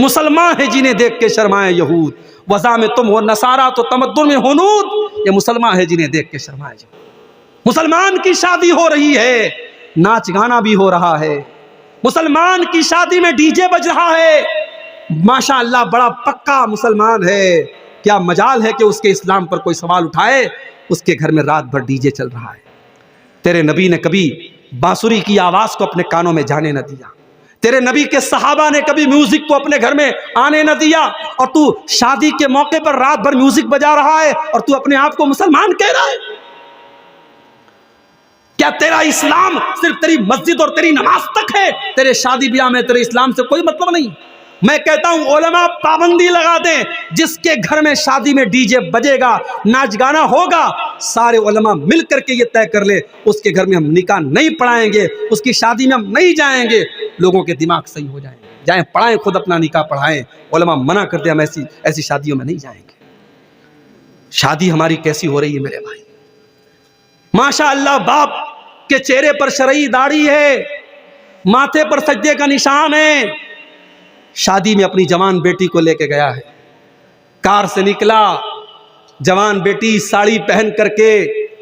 मुसलमान है जिन्हें देख के शर्माए यहूद, वज़ा में तुम हो नसारा तो तमद्दुन में हुनूद। ये मुसलमान है जिन्हें देख के शर्माए यहूद। मुसलमान की शादी हो रही है, नाच गाना भी हो रहा है, मुसलमान की शादी में डीजे बज रहा है, माशाअल्लाह बड़ा पक्का मुसलमान है, क्या मजाल है कि उसके इस्लाम पर कोई सवाल उठाए, उसके घर में रात भर डीजे चल रहा है। तेरे नबी ने कभी बांसुरी की आवाज को अपने कानों में जाने न दिया, तेरे नबी के सहाबा ने कभी म्यूजिक को अपने घर में आने न दिया, और तू शादी के मौके पर रात भर म्यूजिक बजा रहा है और तू अपने आप को मुसलमान कह रहा है। क्या तेरा इस्लाम सिर्फ तेरी मस्जिद और तेरी नमाज तक है? तेरे शादी ब्याह में तेरे इस्लाम से कोई मतलब नहीं। मैं कहता हूं उलमा पाबंदी लगा दें, जिसके घर में शादी में डीजे बजेगा, नाच गाना होगा, सारे उलमा मिल करके ये तय कर ले उसके घर में हम निकाह नहीं पढ़ाएंगे, उसकी शादी में हम नहीं जाएंगे। लोगों के दिमाग सही हो जाएंगे, जाएं पढ़ाएं, खुद अपना निकाह पढ़ाएं। उलमा मना करते हम ऐसी शादियों में नहीं जाएंगे। शादी हमारी कैसी हो रही है मेरे भाई, माशाअल्लाह बाप के चेहरे पर शरई दाढ़ी है, माथे पर सज्जे का निशान है, शादी में अपनी जवान बेटी को लेके गया है, कार से निकला, जवान बेटी साड़ी पहन करके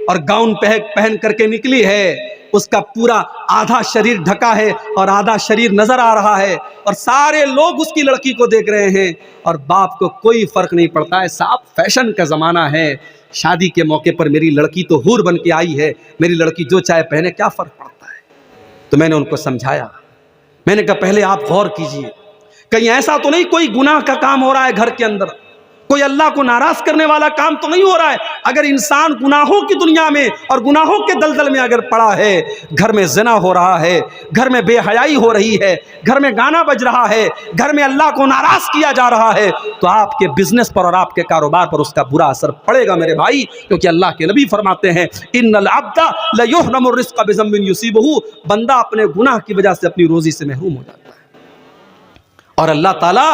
और गाउन पहन करके निकली है, उसका पूरा आधा शरीर ढका है और आधा शरीर नजर आ रहा है, और सारे लोग उसकी लड़की को देख रहे हैं और बाप को कोई फर्क नहीं पड़ता है। साहब फैशन का जमाना है, शादी के मौके पर मेरी लड़की तो हूर बन के आई है, मेरी लड़की जो चाहे पहने, क्या फर्क पड़ता है। तो मैंने उनको समझाया, मैंने कहा पहले आप गौर कीजिए, कहीं ऐसा तो नहीं कोई गुनाह का काम हो रहा है घर के अंदर, कोई अल्लाह को नाराज करने वाला काम तो नहीं हो रहा है। अगर इंसान गुनाहों की दुनिया में और गुनाहों के दलदल में अगर पड़ा है, घर में ज़िना हो रहा है, घर में बेहयाई हो रही है, घर में गाना बज रहा है, घर में अल्लाह को नाराज किया जा रहा है, तो आपके बिजनेस पर और आपके कारोबार पर उसका बुरा असर पड़ेगा मेरे भाई। क्योंकि अल्लाह के नबी फरमाते हैं इन्नल अब्दा लयुहरमु रिज़्क़ बिज़म्बिन युसीबुहु, बंदा अपने गुनाह की वजह से अपनी रोजी से महरूम हो जाता है। और अल्लाह ताला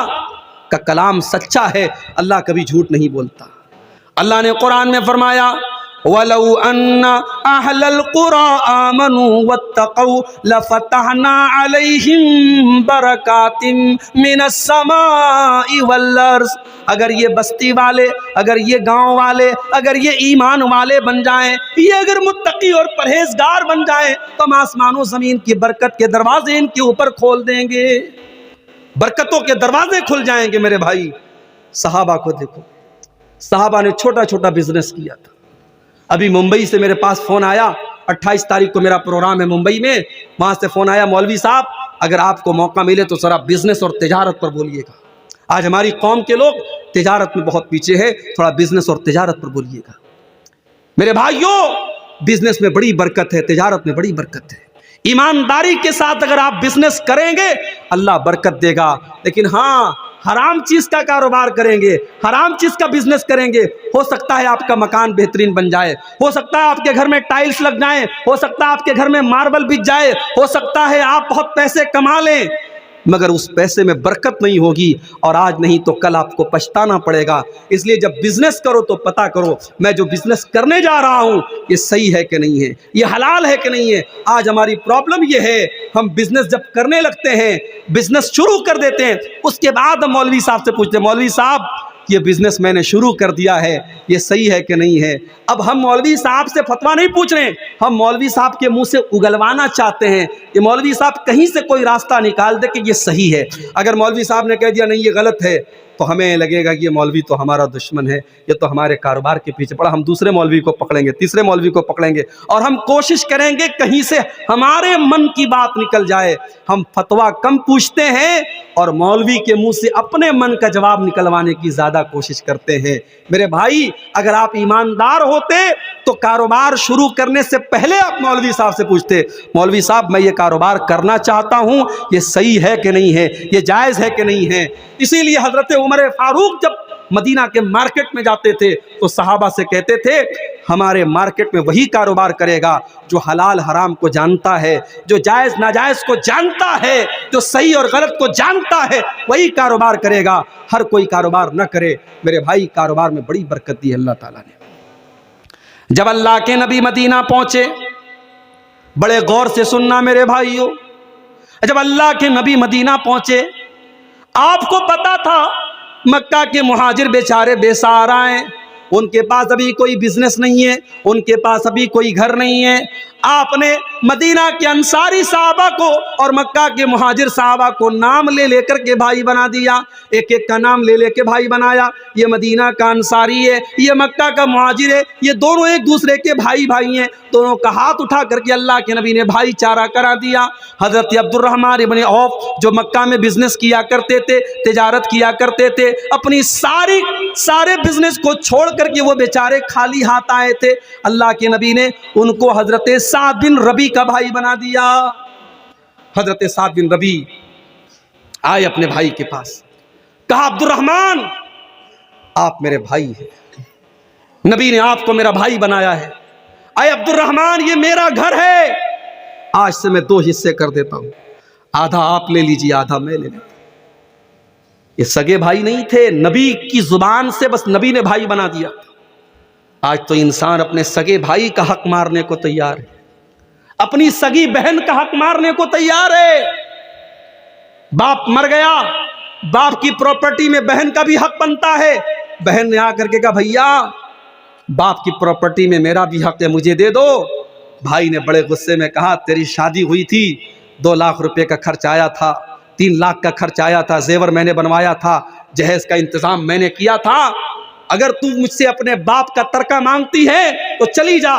का कलाम सच्चा है, अल्लाह कभी झूठ नहीं बोलता। अल्लाह ने कुरान में फरमाया वलौ अन्ना अहलल कुरा आमनू वत्तक़ौ लफ़तहना अलैहिम बरकातिम मिनस समाई वल अर्ज़। अगर ये बस्ती वाले, अगर ये गांव वाले, अगर ये ईमान वाले बन जाएं, ये अगर मुत्तकी और परहेजगार बन जाएं, तो हम आसमानों ज़मीन की बरकत के दरवाजे इनके ऊपर खोल देंगे, बरकतों के दरवाजे खुल जाएंगे। मेरे भाई सहाबा को देखो, सहाबा ने छोटा छोटा बिजनेस किया था। अभी मुंबई से मेरे पास फोन आया, 28 तारीख को मेरा प्रोग्राम है मुंबई में, वहां से फोन आया मौलवी साहब अगर आपको मौका मिले तो जरा बिजनेस और तिजारत पर बोलिएगा। आज हमारी कौम के लोग तिजारत में बहुत पीछे है, थोड़ा बिजनेस और तिजारत पर बोलिएगा। मेरे भाइयों बिजनेस में बड़ी बरकत है, तिजारत में बड़ी बरकत है। ईमानदारी के साथ अगर आप बिजनेस करेंगे अल्लाह बरकत देगा। लेकिन हाँ, हराम चीज का कारोबार करेंगे, हराम चीज का बिजनेस करेंगे, हो सकता है आपका मकान बेहतरीन बन जाए, हो सकता है आपके घर में टाइल्स लग जाए, हो सकता है आपके घर में मार्बल बिछ जाए, हो सकता है आप बहुत पैसे कमा लें, मगर उस पैसे में बरकत नहीं होगी और आज नहीं तो कल आपको पछताना पड़ेगा। इसलिए जब बिजनेस करो तो पता करो मैं जो बिजनेस करने जा रहा हूं ये सही है कि नहीं है, ये हलाल है कि नहीं है। आज हमारी प्रॉब्लम ये है, हम बिजनेस जब करने लगते हैं, बिजनेस शुरू कर देते हैं, उसके बाद हम मौलवी साहब से पूछते हैं मौलवी साहब ये बिजनेस मैंने शुरू कर दिया है, ये सही है कि नहीं है। अब हम मौलवी साहब से फतवा नहीं पूछ रहे, हम मौलवी साहब के मुंह से उगलवाना चाहते हैं कि मौलवी साहब कहीं से कोई रास्ता निकाल दे कि ये सही है। अगर मौलवी साहब ने कह दिया नहीं ये गलत है, तो हमें लगेगा कि ये मौलवी तो हमारा दुश्मन है, ये तो हमारे कारोबार के पीछे पड़ा। हम दूसरे मौलवी को पकड़ेंगे, तीसरे मौलवी को पकड़ेंगे और हम कोशिश करेंगे कहीं से हमारे मन की बात निकल जाए। हम फतवा कम पूछते हैं और मौलवी के मुंह से अपने मन का जवाब निकलवाने की ज़्यादा कोशिश करते हैं। मेरे भाई अगर आप ईमानदार होते तो कारोबार शुरू करने से पहले आप मौलवी साहब से पूछते मौलवी साहब मैं ये कारोबार करना चाहता हूँ, ये सही है कि नहीं है, ये जायज़ है कि नहीं है। इसीलिए हज़रत उमर फारूक जब मदीना के मार्केट में जाते थे तो सहाबा से कहते थे हमारे मार्केट में वही कारोबार करेगा जो हलाल हराम को जानता है, जो जायज़ नाजायज़ को जानता है, जो सही और गलत को जानता है, वही कारोबार करेगा, हर कोई कारोबार न करे। मेरे भाई कारोबार में बड़ी बरकत दी है अल्लाह ताला ने। जब अल्लाह के नबी मदीना पहुंचे, बड़े गौर से सुनना मेरे भाइयों, जब अल्लाह के नबी मदीना पहुंचे, आपको पता था मक्का के मुहाजिर बेचारे बेसहारा हैं, उनके पास अभी कोई बिजनेस नहीं है, उनके पास अभी कोई घर नहीं है। आपने मदीना के अंसारी साहबा को और मक्का के मुहाजिर साहबा को नाम ले लेकर के भाई बना दिया, एक एक का नाम ले लेके भाई बनाया। ये मदीना का अंसारी है, ये मक्का का मुहाजिर है, ये दोनों एक दूसरे के भाई भाई हैं। दोनों का हाथ उठा करके अल्लाह के नबी ने भाईचारा करा दिया। हज़रत अब्दुर्रहमान इब्न औफ जो मक्का में बिजनेस किया करते थे, तिजारत किया करते थे, अपनी सारे बिजनेस को छोड़ करके वो बेचारे खाली हाथ आए थे। अल्लाह के नबी ने उनको हजरत साद बिन रबी का भाई बना दिया। हजरत साद बिन रबी आए अपने भाई के पास, कहा अब्दुर्रहमान आप मेरे भाई हैं, नबी ने आपको मेरा भाई बनाया है। आए अब्दुर्रहमान ये मेरा घर है, आज से मैं 2 हिस्से कर देता हूं, आधा आप ले लीजिए आधा मैं ले लेता। ये सगे भाई नहीं थे, नबी की जुबान से बस नबी ने भाई बना दिया। आज तो इंसान अपने सगे भाई का हक मारने को तैयार है, अपनी सगी बहन का हक मारने को तैयार है। बाप मर गया, बाप की प्रॉपर्टी में बहन का भी हक बनता है। बहन ने आकर के कहा भैया बाप की प्रॉपर्टी में मेरा भी हक है, मुझे दे दो। भाई ने बड़े गुस्से में कहा तेरी शादी हुई थी, 2 लाख रुपए का खर्च आया था, 3 लाख का खर्च आया था, जेवर मैंने बनवाया था, जहेज का इंतजाम मैंने किया था। अगर तू मुझसे अपने बाप का तरका मांगती है तो चली जा,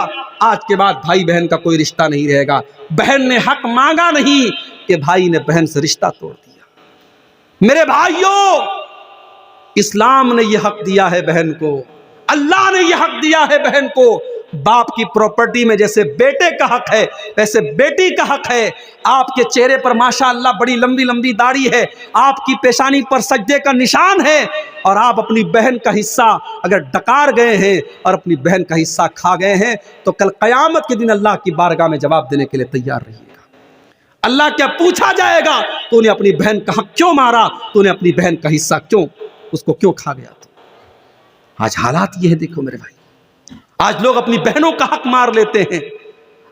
आज के बाद भाई बहन का कोई रिश्ता नहीं रहेगा। बहन ने हक मांगा नहीं कि भाई ने बहन से रिश्ता तोड़ दिया। मेरे भाइयों, इस्लाम ने यह हक दिया है बहन को, अल्लाह ने यह हक दिया है बहन को। बाप की प्रॉपर्टी में जैसे बेटे का हक है वैसे बेटी का हक है। आपके चेहरे पर माशाअल्लाह बड़ी लंबी लंबी दाढ़ी है, आपकी पेशानी पर सजदे का निशान है, और आप अपनी बहन का हिस्सा अगर डकार गए हैं और अपनी बहन का हिस्सा खा गए हैं तो कल क़यामत के दिन अल्लाह की बारगाह में जवाब देने के लिए तैयार रहिएगा। अल्लाह क्या पूछा जाएगा, तूने अपनी बहन का हक क्यों मारा, तूने अपनी बहन का हिस्सा क्यों उसको क्यों खा गया। तो आज हालात ये है, देखो मेरे भाई, आज लोग अपनी बहनों का हक मार लेते हैं।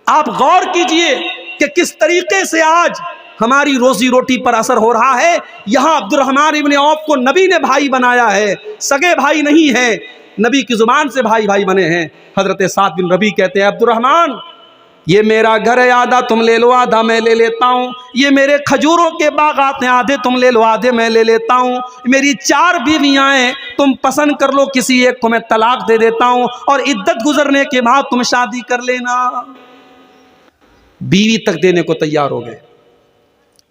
आप गौर कीजिए कि किस तरीके से आज हमारी रोजी रोटी पर असर हो रहा है। यहां अब्दुर्रहमान इब्न औफ को नबी ने भाई बनाया है, सगे भाई नहीं है, नबी की जुबान से भाई भाई बने हैं। हजरत साद बिन रबी कहते हैं अब्दुर्रहमान ये मेरा घर है, आधा तुम ले लो आधा मैं ले लेता हूँ। ये मेरे खजूरों के बागात हैं, आधे तुम ले लो आधे मैं ले लेता हूँ। मेरी 4 बीवियाँ हैं, तुम पसंद कर लो, किसी एक को मैं तलाक दे देता हूँ और इद्दत गुजरने के बाद तुम शादी कर लेना। बीवी तक देने को तैयार हो गए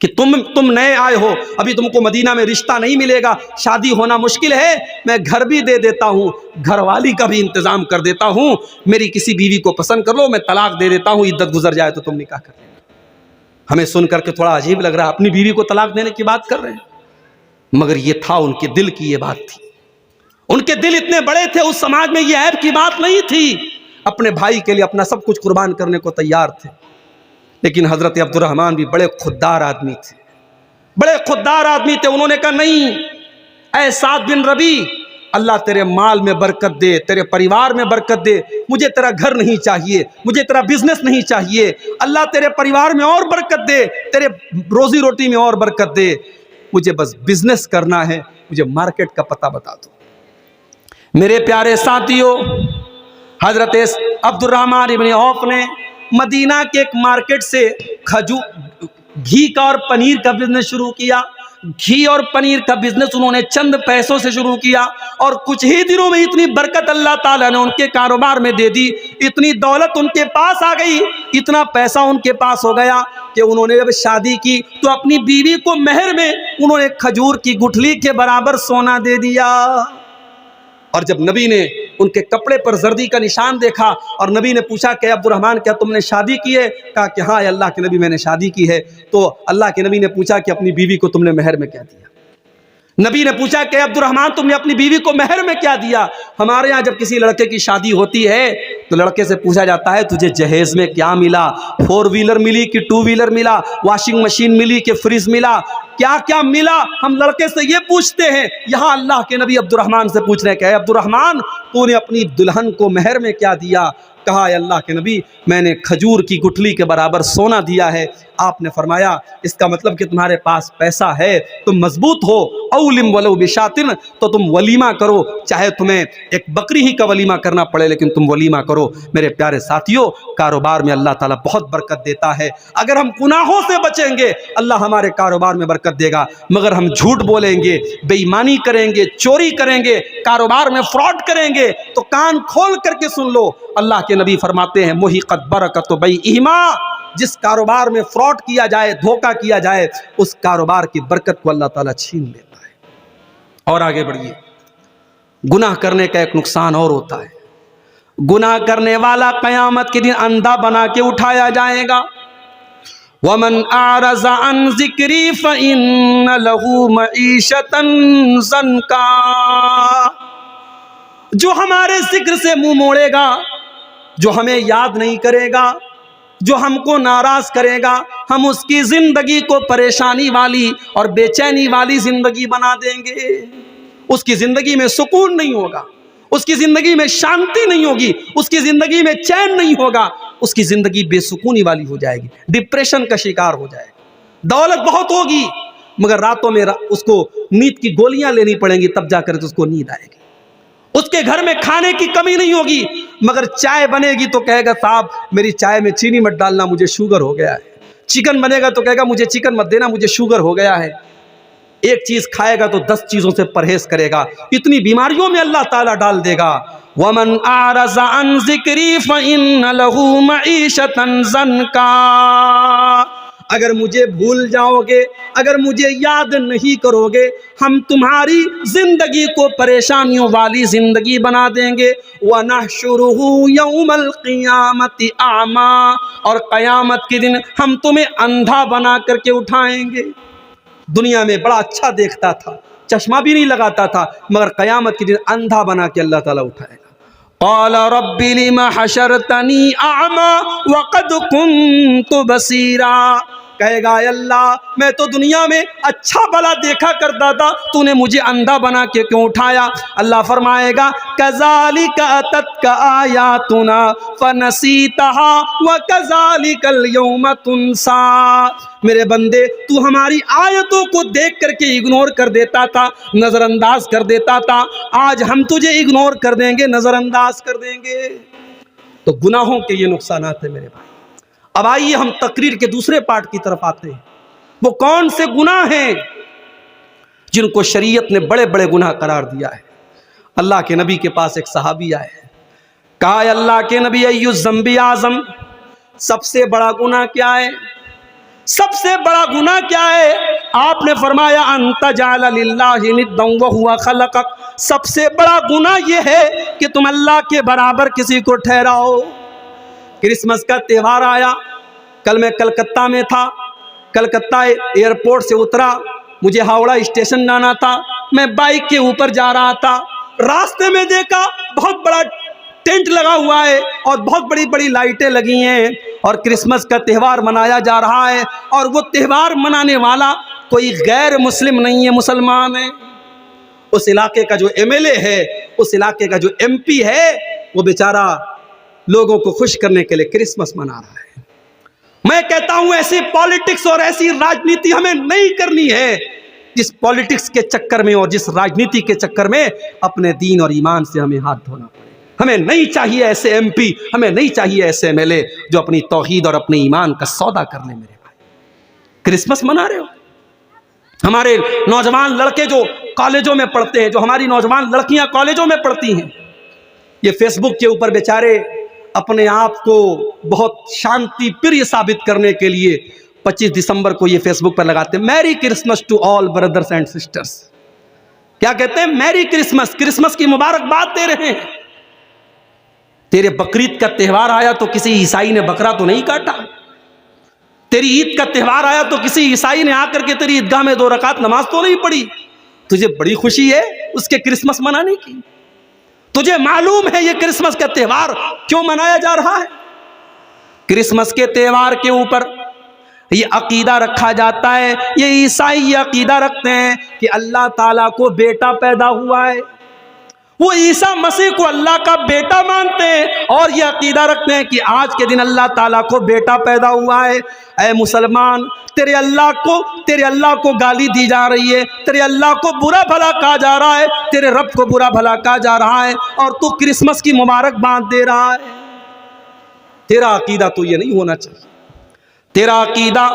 कि तुम नए आए हो, अभी तुमको मदीना में रिश्ता नहीं मिलेगा, शादी होना मुश्किल है, मैं घर भी दे देता हूँ, घरवाली का भी इंतजाम कर देता हूँ, मेरी किसी बीवी को पसंद कर लो, मैं तलाक दे देता हूँ, इद्दत गुजर जाए तो तुम निकाह कर लेना। हमें सुन करके थोड़ा अजीब लग रहा है, अपनी बीवी को तलाक देने की बात कर रहे हैं, मगर ये था उनके दिल की ये बात थी। उनके दिल इतने बड़े थे, उस समाज में ये ऐब की बात नहीं थी, अपने भाई के लिए अपना सब कुछ कुर्बान करने को तैयार थे। लेकिन हजरत अब्दुर्रहमान भी बड़े खुददार आदमी थे, बड़े खुददार आदमी थे। उन्होंने कहा नहीं ऐ साद बिन रबी, अल्लाह तेरे माल में बरकत दे, तेरे परिवार में बरकत दे, मुझे तेरा घर नहीं चाहिए, मुझे तेरा बिजनेस नहीं चाहिए, अल्लाह तेरे परिवार में और बरकत दे, तेरे रोजी रोटी में और बरकत दे, मुझे बस बिजनेस करना है, मुझे मार्केट का पता बता दो। मेरे प्यारे साथियों, हजरत अब्दुर्रहमान इब्न औफ ने मदीना के एक मार्केट से घी का और पनीर का बिजनेस शुरू किया। घी और पनीर का बिजनेस उन्होंने चंद पैसों से शुरू किया और कुछ ही दिनों में इतनी बरकत अल्लाह ताला ने उनके कारोबार में दे दी, इतनी दौलत उनके पास आ गई, इतना पैसा उनके पास हो गया कि उन्होंने जब शादी की तो अपनी बीवी को मेहर में उन्होंने खजूर की गुठली के बराबर सोना दे दिया। और जब नबी ने उनके कपड़े पर जर्दी का निशान देखा और नबी ने पूछा कि अब्दुर्रहमान क्या तुमने शादी की है, कहा कि हाँ अल्लाह के नबी मैंने शादी की है। तो अल्लाह के नबी ने पूछा कि अपनी बीवी को तुमने मेहर में क्या दिया। नबी ने पूछा कि अब्दुर्रहमान तुमने अपनी बीवी को मेहर में क्या दिया। हमारे यहाँ जब किसी लड़के की शादी होती है तो लड़के से पूछा जाता है तुझे जहेज में क्या मिला, 4 व्हीलर मिली कि 2 व्हीलर मिला, वॉशिंग मशीन मिली कि फ्रिज मिला, क्या क्या मिला, हम लड़के से ये पूछते हैं। यहाँ अल्लाह के नबी अब्दुर्रहमान से पूछ रहे हैं कि अब्दुर्रहमान तूने अपनी दुल्हन को मेहर में क्या दिया। कहा अल्लाह के नबी मैंने खजूर की गुठली के बराबर सोना दिया है। आपने फरमाया इसका मतलब कि तुम्हारे पास पैसा है, तुम मजबूत हो, औलिम वलो बिशातिन, तो तुम वलीमा करो, चाहे तुम्हें एक बकरी ही का वलीमा करना पड़े लेकिन तुम वलीमा करो। मेरे प्यारे साथियों, कारोबार में अल्लाह ताला बहुत बरकत देता है। अगर हम गुनाहों से बचेंगे अल्लाह हमारे कारोबार में बरकत देगा, मगर हम झूठ बोलेंगे, बेईमानी करेंगे, चोरी करेंगे, कारोबार में फ्रॉड करेंगे तो कान खोल करके सुन लो, अल्लाह के नबी फरमाते हैं मुहिक़त बरकत बैइहिमा, जिस कारोबार में फ्रॉड किया जाए, धोखा किया जाए, उस कारोबार की बरकत को अल्लाह ताला छीन लेता है। और आगे बढ़िए, गुनाह करने का एक नुकसान और होता है, गुनाह करने वाला क़यामत के दिन अंधा बना के उठाया जाएगा। वमन आरज़ा अन ज़िक्री फ़इन्न लहू मईशतन ज़न्का, जो हमारे जिक्र से मुंह मोड़ेगा, जो हमें याद नहीं करेगा, जो हमको नाराज करेगा, हम उसकी जिंदगी को परेशानी वाली और बेचैनी वाली जिंदगी बना देंगे। उसकी जिंदगी में सुकून नहीं होगा, उसकी जिंदगी में शांति नहीं होगी, उसकी जिंदगी में चैन नहीं होगा, उसकी जिंदगी बेसुकूनी वाली हो जाएगी, डिप्रेशन का शिकार हो जाएगा। दौलत बहुत होगी मगर रातों में उसको नींद की गोलियां लेनी पड़ेंगी, तब जाकर तो उसको नींद आएगी। उसके घर में खाने की कमी नहीं होगी मगर चाय बनेगी तो कहेगा साहब मेरी चाय में चीनी मत डालना, मुझे शुगर हो गया है। चिकन बनेगा तो कहेगा मुझे चिकन मत देना, मुझे शुगर हो गया है। एक चीज खाएगा तो 10 चीजों से परहेज करेगा, इतनी बीमारियों में अल्लाह ताला डाल देगा। वमन आरज़ा अन ज़िक्री फ़इन्न लहू मईशतन ज़न्का, अगर मुझे भूल जाओगे, अगर मुझे याद नहीं करोगे, हम तुम्हारी जिंदगी को परेशानियों वाली जिंदगी बना देंगे। वनहशुरुहु यौमल क़ियामति आमा, और क़यामत के दिन हम तुम्हें अंधा बना करके उठाएंगे। दुनिया में बड़ा अच्छा देखता था, चश्मा भी नहीं लगाता था, मगर क़यामत के दिन अंधा बना के अल्लाह ताला उठाएगा। क़ाल रब्बि लिमा हशरतनी अअमा वक़द कुन्तु बसीरा, कहेगा अल्लाह मैं तो दुनिया में अच्छा भला देखा करता था, तूने मुझे अंधा बना के क्यों उठाया। अल्लाह फरमाएगा कज़ालिका अततका आयातुना फनसीतहा व कज़ालिकल यौम तुनसा, मेरे बंदे तू हमारी आयतों को देख करके इग्नोर कर देता था, नज़रअंदाज कर देता था, आज हम तुझे इग्नोर कर देंगे, नज़रअंदाज कर देंगे। तो गुनाहों के ये नुकसानात है मेरे भाई। अब आइए हम तकरीर के दूसरे पार्ट की तरफ आते हैं। वो कौन से गुनाह हैं जिनको शरीयत ने बड़े बड़े गुनाह करार दिया है। अल्लाह के नबी के पास एक सहाबी आए, कहा अल्लाह के नबी अय्यु ज़ंबी आज़म, सबसे बड़ा गुनाह क्या है, सबसे बड़ा गुनाह क्या है। आपने फरमाया अंत जाल लिल्लाहि निद्दन व हुवा खलक़क, सबसे बड़ा गुनाह यह है कि तुम अल्लाह के बराबर किसी को ठहराओ। क्रिसमस का त्यौहार आया, कल मैं कलकत्ता में था, कलकत्ता एयरपोर्ट से उतरा, मुझे हावड़ा स्टेशन जाना था, मैं बाइक के ऊपर जा रहा था, रास्ते में देखा बहुत बड़ा टेंट लगा हुआ है और बहुत बड़ी बड़ी लाइटें लगी हैं और क्रिसमस का त्यौहार मनाया जा रहा है, और वो त्यौहार मनाने वाला कोई गैर मुस्लिम नहीं है, मुसलमान है। उस इलाके का जो एमएलए है, उस इलाके का जो एमपी है, वो बेचारा लोगों को खुश करने के लिए क्रिसमस मना रहा है। मैं कहता हूं ऐसी पॉलिटिक्स और ऐसी राजनीति हमें नहीं करनी है, जिस पॉलिटिक्स के चक्कर में और जिस राजनीति के चक्कर में अपने दीन और ईमान से हमें हाथ धोना पड़े। हमें नहीं चाहिए ऐसे एमपी, हमें नहीं चाहिए ऐसे एमएलए जो अपनी तौहीद और अपने ईमान का सौदा कर ले। मेरे भाई क्रिसमस मना रहे हो। हमारे नौजवान लड़के जो कॉलेजों में पढ़ते हैं, जो हमारी नौजवान लड़कियां कॉलेजों में पढ़ती हैं, ये फेसबुक के ऊपर बेचारे अपने आप को बहुत शांति प्रिय साबित करने के लिए 25 दिसंबर को ये फेसबुक पर लगाते हैं merry Christmas to all brothers and sisters. क्या कहते हैं? मैरी क्रिसमस, क्रिसमस की मुबारकबाद दे रहे हैं। तेरे बकरीद का त्यौहार आया तो किसी ईसाई ने बकरा तो नहीं काटा, तेरी ईद का त्यौहार आया तो किसी ईसाई ने आकर के तेरी ईदगाह में 2 रकात नमाज तो नहीं पढ़ी। तुझे बड़ी खुशी है उसके क्रिसमस मनाने की? तुझे मालूम है ये क्रिसमस का त्यौहार क्यों मनाया जा रहा है? क्रिसमस के त्यौहार के ऊपर ये अकीदा रखा जाता है, ये ईसाई ये अकीदा रखते हैं कि अल्लाह ताला को बेटा पैदा हुआ है वो ईसा मसीह को अल्लाह का बेटा मानते हैं और ये अकीदा रखते हैं कि आज के दिन अल्लाह ताला को बेटा पैदा हुआ है। ऐ मुसलमान, तेरे अल्लाह को गाली दी जा रही है, तेरे अल्लाह को बुरा भला कहा जा रहा है, तेरे रब को बुरा भला कहा जा रहा है और तू क्रिसमस की मुबारकबाद दे रहा है। तेरा अकीदा तो ये नहीं होना चाहिए। तेरा अकीदा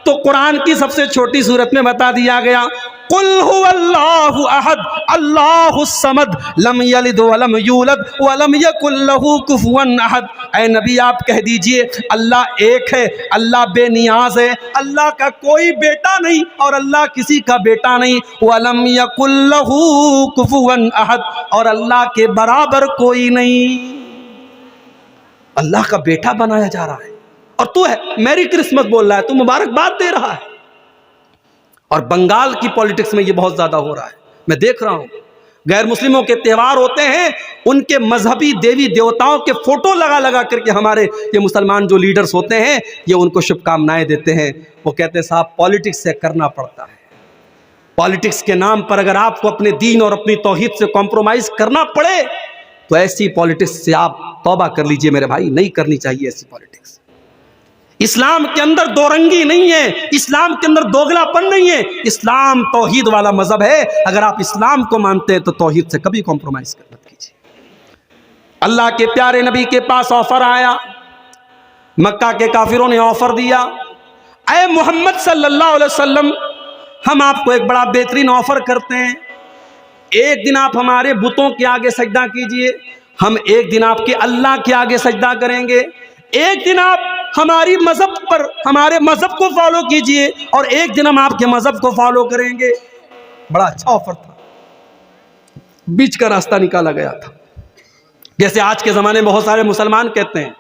तो कुरान की सबसे छोटी सूरत में बता दिया गया, कुल हुवल्लाहु अहद अल्लाहुस समद लम यलिद वलम यूलद वलम यकुल लहू कुफुवन अहद। ऐ नबी, आप कह दीजिए अल्लाह एक है, अल्लाह बेनियाज है, अल्लाह का कोई बेटा नहीं और अल्लाह किसी का बेटा नहीं। वलम यकुल लहू कुफुवन अहद, और अल्लाह के बराबर कोई नहीं। अल्लाह का बेटा बनाया जा रहा है और तू है मैरी क्रिसमस बोल रहा है, तू मुबारकबाद दे रहा है। और बंगाल की पॉलिटिक्स में ये बहुत ज्यादा हो रहा है, मैं देख रहा हूं। गैर मुस्लिमों के त्यौहार होते हैं, उनके मजहबी देवी देवताओं के फोटो लगा लगा करके हमारे ये मुसलमान जो लीडर्स होते हैं ये उनको शुभकामनाएं देते हैं। वो कहते हैं साहब पॉलिटिक्स से करना पड़ता है, पॉलिटिक्स के नाम पर अगर आपको अपने दीन और अपनी तौहीद से कॉम्प्रोमाइज करना पड़े तो ऐसी पॉलिटिक्स से आप तौबा कर लीजिए मेरे भाई, नहीं करनी चाहिए ऐसी पॉलिटिक्स। इस्लाम के अंदर दो रंगी नहीं है, इस्लाम के अंदर दोगलापन नहीं है, इस्लाम तौहीद वाला मजहब है। अगर आप इस्लाम को मानते हैं तो तौहीद से कभी कॉम्प्रोमाइज मत कीजिए। अल्लाह के प्यारे नबी के पास ऑफर आया, मक्का के काफिरों ने ऑफर दिया, ऐ मोहम्मद सल्लल्लाहु अलैहि वसल्लम, हम आपको एक बड़ा बेहतरीन ऑफर करते हैं। एक दिन आप हमारे बुतों के आगे सजदा कीजिए, हम एक दिन आपके अल्लाह के आगे सजदा करेंगे। एक दिन आप हमारी मजहब पर हमारे मजहब को फॉलो कीजिए और एक दिन हम आपके मजहब को फॉलो करेंगे। बड़ा अच्छा ऑफर था, बीच का रास्ता निकाला गया था। जैसे आज के जमाने में बहुत सारे मुसलमान कहते हैं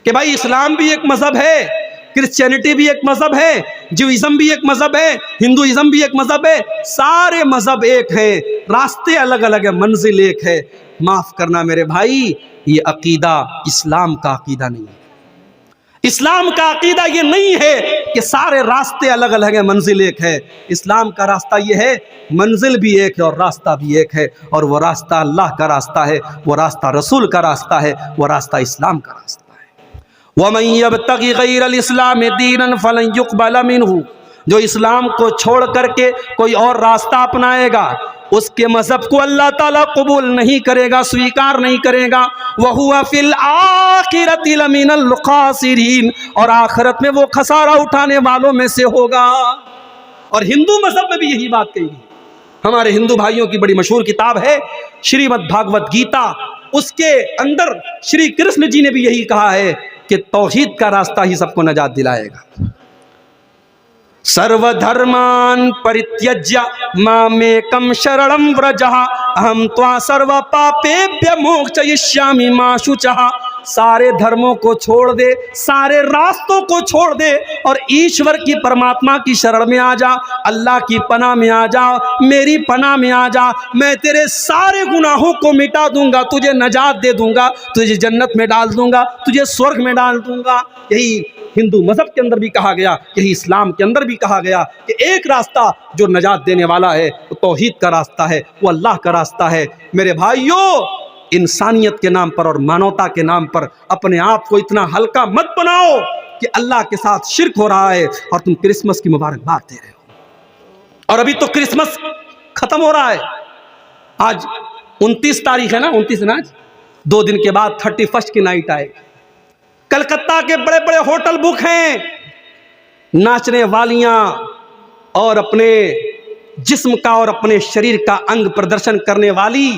कि भाई इस्लाम भी एक मजहब है, क्रिश्चियनिटी भी एक मजहब है, ज्यूइज्म भी एक मजहब है, हिंदुइज्म भी एक मजहब है, सारे मजहब एक है, रास्ते अलग अलग है, मंजिल एक है। माफ करना मेरे भाई, ये अकीदा इस्लाम का अकीदा नहीं है। इस्लाम का अकीदा ये नहीं है कि सारे रास्ते अलग अलग है, मंजिल एक है। इस्लाम का रास्ता ये है, मंजिल भी एक है और रास्ता भी एक है, और वो रास्ता अल्लाह का रास्ता है, वो रास्ता रसूल का रास्ता है, वो रास्ता इस्लाम का रास्ता है। वमन यब्तगी गैरल इस्लाम दीनन फलन युक़बल मिन्हु, जो इस्लाम को छोड़ करके कोई और रास्ता अपनाएगा उसके मजहब को अल्लाह ताला कबूल नहीं करेगा, स्वीकार नहीं करेगा। वहुवा फिल आखिरति लमिनल खासिरीन, और आखिरत में वो खसारा उठाने वालों में से होगा। और हिंदू मजहब में भी यही बात कही गई। हमारे हिंदू भाइयों की बड़ी मशहूर किताब है श्रीमद् भागवत गीता, उसके अंदर श्री कृष्ण जी ने भी यही कहा है कि तौहीद का रास्ता ही सबको नजात दिलाएगा। सर्वधर्मान परित्यज्य मामेकं शरणं व्रजः अहं त्वा सर्व पापेभ्य मोक्षयिष्यामि मा शुचः। सारे धर्मों को छोड़ दे, सारे रास्तों को छोड़ दे और ईश्वर की परमात्मा की शरण में आ जा, अल्लाह की पनाह में आ जा, मेरी पनाह में आ जा। मैं तेरे सारे गुनाहों को मिटा दूंगा, तुझे नजात दे दूंगा, तुझे जन्नत में डाल दूंगा, तुझे स्वर्ग में डाल दूंगा। यही हिंदू मजहब के अंदर भी कहा गया, यही इस्लाम के अंदर भी कहा गया कि एक रास्ता जो नजात देने वाला है वो तौहीद का रास्ता है, वो अल्लाह का रास्ता है। मेरे भाइयों, इंसानियत के नाम पर और मानवता के नाम पर अपने आप को इतना हल्का मत बनाओ कि अल्लाह के साथ शिर्क हो रहा है और तुम क्रिसमस की मुबारकबाद दे रहे हो। और अभी तो क्रिसमस खत्म हो रहा है, आज 29 तारीख है ना, 29 ना, 2 दिन के बाद 31 की नाइट आएगी। कलकत्ता के बड़े बड़े होटल बुक हैं, नाचने वालियां और अपने जिस्म का और अपने शरीर का अंग प्रदर्शन करने वाली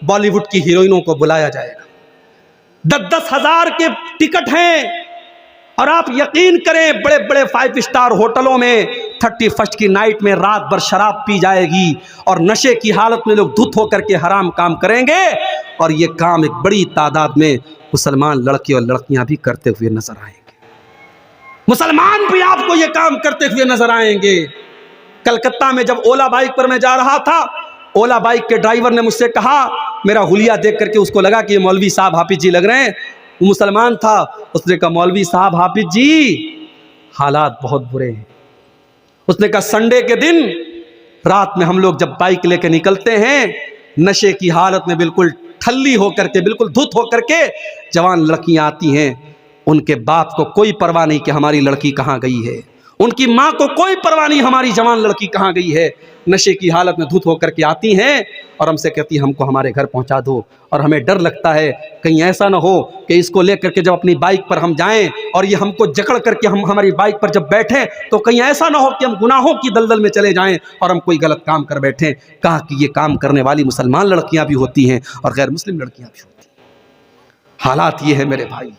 बॉलीवुड की हीरोइनों को बुलाया जाएगा। 10-10 हजार के टिकट हैं और आप यकीन करें बड़े बड़े 5 स्टार होटलों में 31 की नाइट में रात भर शराब पी जाएगी और नशे की हालत में लोग धुत होकर के हराम काम करेंगे। और ये काम एक बड़ी तादाद में मुसलमान लड़के और लड़कियां भी करते हुए नजर आएंगे। मुसलमान भी आपको ये काम करते हुए नजर आएंगे। कलकत्ता में जब ओला बाइक पर मैं जा रहा था, ओला बाइक के ड्राइवर ने मुझसे कहा, मेरा हुलिया देख करके उसको लगा कि ये मौलवी साहब हाफिज जी लग रहे हैं, वो मुसलमान था। उसने कहा, मौलवी साहब हाफिज जी हालात बहुत बुरे हैं। उसने कहा, संडे के दिन रात में हम लोग जब बाइक लेकर निकलते हैं, नशे की हालत में बिल्कुल ठल्ली होकर के, बिल्कुल धुत होकर के जवान लड़कियां आती हैं। उनके बाप को कोई परवाह नहीं कि हमारी लड़की कहाँ गई है, उनकी माँ को कोई परवाह नहीं हमारी जवान लड़की कहाँ गई है। नशे की हालत में धुत होकर के आती हैं और हमसे कहती है हमको हमारे घर पहुँचा दो। और हमें डर लगता है कहीं ऐसा ना हो कि इसको लेकर के जब अपनी बाइक पर हम जाएं और ये हमको जकड़ करके हम हमारी बाइक पर जब बैठें तो कहीं ऐसा ना हो कि हम गुनाहों की दलदल में चले जाएं और हम कोई गलत काम कर बैठें। कहा कि ये काम करने वाली मुसलमान लड़कियां भी होती हैं और गैर मुस्लिम लड़कियां भी होती हैं। हालात ये है मेरे भाई।